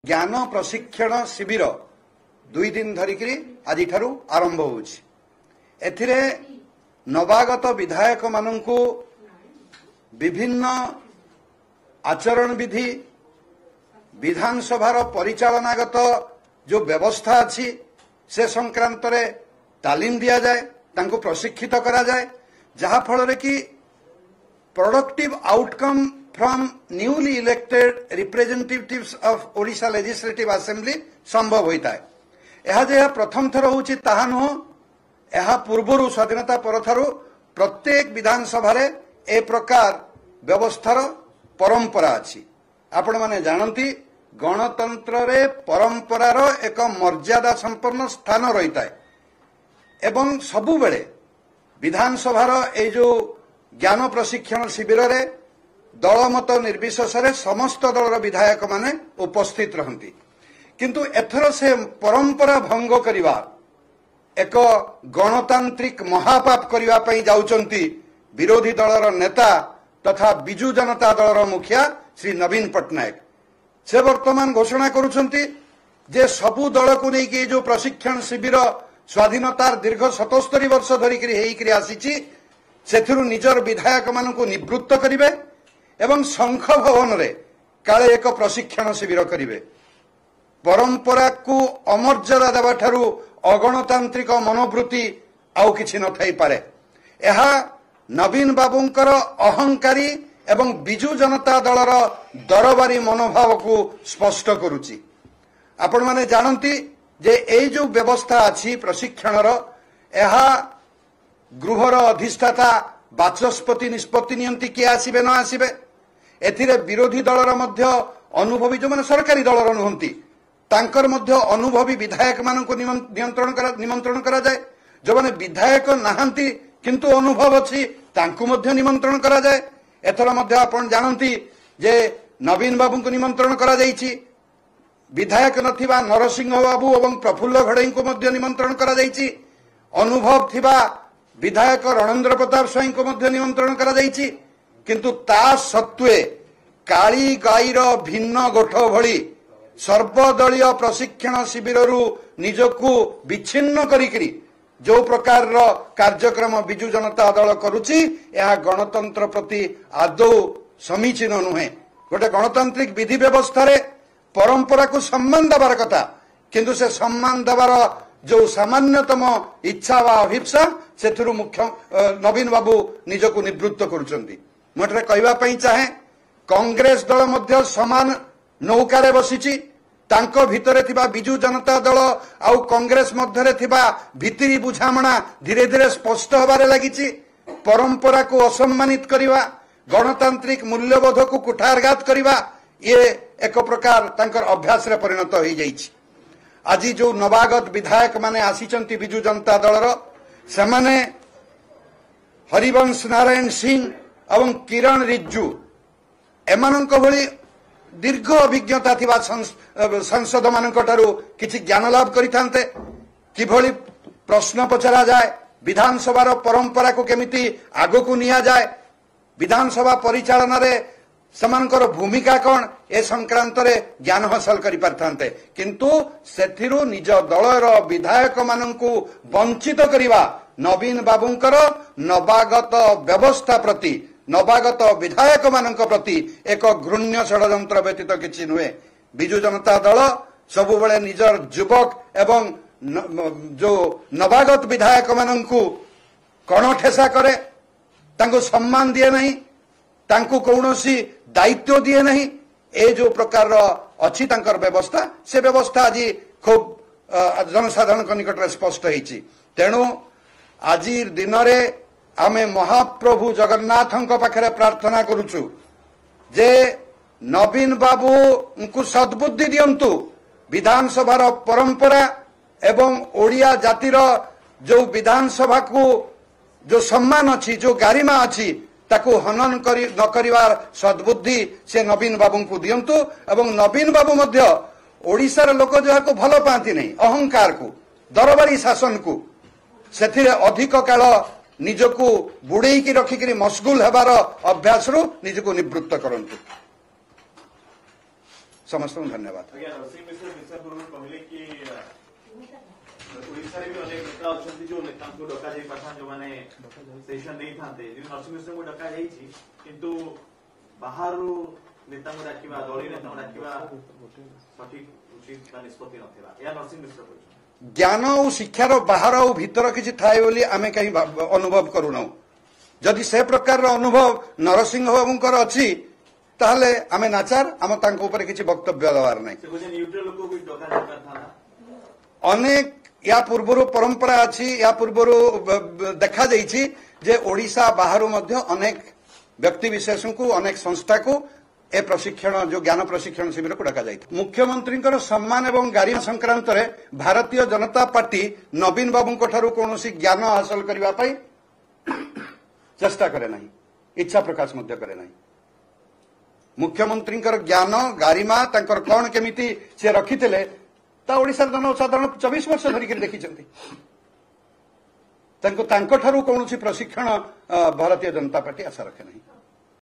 ज्ञान प्रशिक्षण शिविर 2 दिन धरिक आज आरंभ होथिरे नवागत विधायक मानू विभिन्न आचरण विधि विधानसभार परिचालनागत जो व्यवस्था अच्छी से संक्रांत रे तालीम दिया जाए, तांको प्रशिक्षित करा जाए, जहा फल कि productive outcome from newly elected representatives of Odisha legislative assembly संभव होता है। यह जे प्रथम थर होची ताहा नुह, यह पूर्व स्वाधीनता परथारु प्रत्येक विधानसभा रे ए प्रकार व्यवस्थार परंपरा अच्छी। आपण माने जानती गणतंत्र रे परंपरार एक मर्यादा संपन्न स्थान रही है एवं सबु बेले विधानसभार ए जो ज्ञान प्रशिक्षण शिविर रे दलमत निर्विशेष समस्त दलर विधायक माने उपस्थित रहती, किंतु एथर से परंपरा भंग करिवा एक गणतांत्रिक महापाप करिवा पई जाउचंती विरोधी दलर नेता तथा बिजु जनता दलर मुखिया श्री नवीन पट्टनायक। से वर्तमान घोषणा करुछंती जे सबु दल को लेकिन जो प्रशिक्षण शिविर स्वाधीनतार दीर्घ 77 वर्ष धरिक हेइकरी आसीची सेथिरु निजर विधायक मानकु निवृत्त करिवे एवं शंख भवन रे काले एक प्रशिक्षण शिविर करिवे। परंपरा को अमर्यादा देवा ठारू अगणतांत्रिक मनोवृत्ति आउ किछि न थाई पारे। एहा नवीन बाबूंकर अहंकारी एवं बिजु जनता दलर दरबारी मनोभाव को स्पष्ट करुची। आपण माने जानती जे ए जो व्यवस्था अछि प्रशिक्षणर, एहा गृहर अधिष्ठाता बाचस्पति निष्पत्ति नियंती किए आसीबे न आसीबे। एथिरे विरोधी दलर मध्य अनुभवी जो माने सरकारी दलर नुहंती तांकर मध्य अनुभवी विधायक मानक निमंत्रण करा जाए, जो माने विधायक नाहंती किंतु अनुभव अछि तांकु मध्य निमंत्रण करा जाए। एथर मध्य आपण जानती जे नवीन बाबू को निमंत्रण करा जाइछि, विधायक नथिबा नरसिंह बाबू एवं प्रफुल्ल घड़ई को मध्य निमंत्रण करा जाइछि, अनुभव थिबा विधायक रणेंद्र प्रताप स्वाई को मध्य निमंत्रण करा जाइछि, किंतु ता सत्वे काली गाईर भिन्न गोठ भली सर्वदलीय प्रशिक्षण शिविररू निजकू विच्छिन्न करिकरी जो प्रकार कार्यक्रम बिजु जनता दल करुची, यह गणतंत्र प्रति आदौ समीचीन नुहे। गोटे गणतांत्रिक विधि व्यवस्था रे परंपरा को सम्मान देवार कथा, किंतु से सम्मान देवार जो सामान्यतम इच्छा व अभिप्सा से मुख्य नवीन बाबू निजको निवृत्त करुचंती। मोटे कहवा पई चाहे कांग्रेस दल मध्य समान नौकारे बसिची, तांको भितरे थिबा बिजु जनता दल आउ कांग्रेस मध्यरे थिबा भितरी बुझामणा धीरे धीरे स्पष्ट होबारे लागिची। परंपरा को असम्मानित करिवा, गणतांत्रिक मूल्यबोध को कुठारघात करिवा, ये एक प्रकार तांकर अभ्यास रे परिणत होई जाइछि। आज जो नवागत विधायक माने आसीचंती बिजु जनता दलर, सेमाने हरिवंश नारायण सिंह एवं किरण रिज्जू एमानंक भली दीर्घ अभिज्ञता थिबा सांसद मानक ठारू किछि ज्ञान लाभ करिथान्ते, किभली प्रश्न पचरा जाए, विधानसभार परंपरा को केमिति आगो को निया जाए, विधानसभा परिचालन रे समानकर भूमिका कौन ए संक्रांत रे ज्ञान हासिल करि परथान्ते, किंतु सेथिरु निज दलर विधायक मानकु वंचित करिवा नवीन बाबूंकर नवागत व्यवस्था प्रति नवागत विधायक मानक प्रति एक घृण्य षड्यंत्र व्यतीत किछि नुहे। बिजु जनता दल सबु बेले निजर युवक एवं जो नवागत विधायक मानकु कणठेसा करे, तांको सम्मान दिए नहीं, तांको कौनसी दायित्व दिए नहीं। ए जो प्रकार अच्छी तांकर व्यवस्था, से व्यवस्था आज खूब जनसाधारण निकट में स्पष्ट होइछि। तेणु आज दिन रे आमे महाप्रभु जगन्नाथंक पाखरे प्रार्थना करुचु जे नवीन बाबू को सद्बुद्धि दियंतु, विधानसभार परंपरा एवं ओडिया जातिर जो विधानसभा को जो सम्मान अच्छी, जो गारिमा अच्छी, ताको हनन करी न करिवार सद्बुद्धि से नवीन बाबू को दियंतु। एवं नवीन बाबू मध्य ओडिशार लोक जहाको भल पाती नहीं, अहंकार को, दरबारी शासन को, सेथिरे अधिक काल निजको बुड़े की रखिक मशगुल हेबार अभ्यास निजको निवृत्त करंतु। समस्त धन्यवाद। ओडिशा भी अनेक नेता अच्छा जो नेता को डका जाई पाछा जो माने सेशन नहीं थाते जो नरसिंह मिश्र को डका जाई छी किंतु बाहर नेता को डाकिबा दली नेता को डाकिबा सठिक उचित निष्पत्ति नथिला या नरसिंह मिश्र को ज्ञान और शिक्षार बाहर और भीतर किसी थाए बोली आमे कहीं अनुभव करूना जदि से प्रकार अनुभव नरसिंह बाबूंकर अच्छी ताहले आमे नाचार आम तांको ऊपर किसी वक्तव्य देवार नहीं न्यूट्रल लोक को डका जाई पाथा अनेक या पूर्व परंपरा अच्छी या पूर्व देखा जाइछि जे ओडिशा बाहर मध्य अनेक व्यक्ति विशेष को अनेक संस्था को ए प्रशिक्षण जो ज्ञान प्रशिक्षण शिविर को डका जाइछि। मुख्यमंत्री सम्मान एवं गारिमा संक्रांत रे भारतीय जनता पार्टी नवीन बाबू कौन ज्ञान हासिल करने चेष्टा करे नहीं इच्छा प्रकाश मध्य करे नहीं। मुख्यमंत्री ज्ञान गारिमा तांकर कौन केमिति से रखिथिले ता ओडिशा जनसाधारण 24 वर्ष धरिक देखी कौन प्रशिक्षण भारतीय जनता पार्टी आशा रखे नहीं।